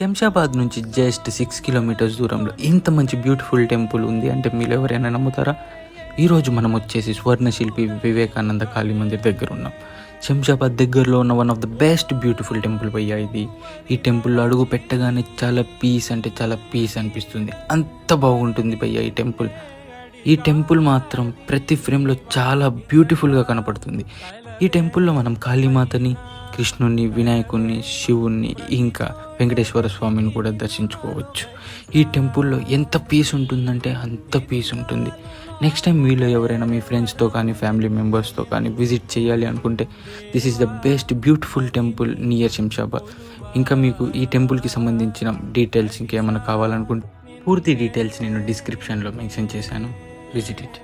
శంషాబాద్ నుంచి just 6 kilometres దూరంలో ఇంత మంచి బ్యూటిఫుల్ టెంపుల్ ఉంది అంటే మీరు ఎవరైనా నమ్ముతారా? ఈరోజు మనం వచ్చేసి స్వర్ణశిల్పి వివేకానంద కాళీ మందిర్ దగ్గర ఉన్నాం. శంషాబాద్ దగ్గరలో ఉన్న one of the best beautiful temple భయ్యా ఇది. ఈ టెంపుల్లో అడుగు పెట్టగానే చాలా పీస్ అంటే చాలా పీస్ అనిపిస్తుంది. అంత బాగుంటుంది భయ్యా ఈ టెంపుల్. ఈ టెంపుల్ మాత్రం ప్రతి ఫ్రేమ్లో చాలా బ్యూటిఫుల్గా కనపడుతుంది. ఈ టెంపుల్లో మనం కాళీమాతని, కృష్ణుని, వినాయకుడిని, శివుణ్ణి ఇంకా వెంకటేశ్వర స్వామిని కూడా దర్శించుకోవచ్చు. ఈ టెంపుల్లో ఎంత పీస్ ఉంటుందంటే అంత పీస్ ఉంటుంది. నెక్స్ట్ టైం మీలో ఎవరైనా మీ ఫ్రెండ్స్తో కానీ ఫ్యామిలీ మెంబర్స్తో కానీ విజిట్ చేయాలి అనుకుంటే this is the best beautiful temple near Shamshabad. ఇంకా మీకు ఈ టెంపుల్కి సంబంధించిన డీటెయిల్స్ ఇంకేమైనా కావాలనుకుంటే పూర్తి డీటెయిల్స్ నేను డిస్క్రిప్షన్లో మెన్షన్ చేశాను. Visit it.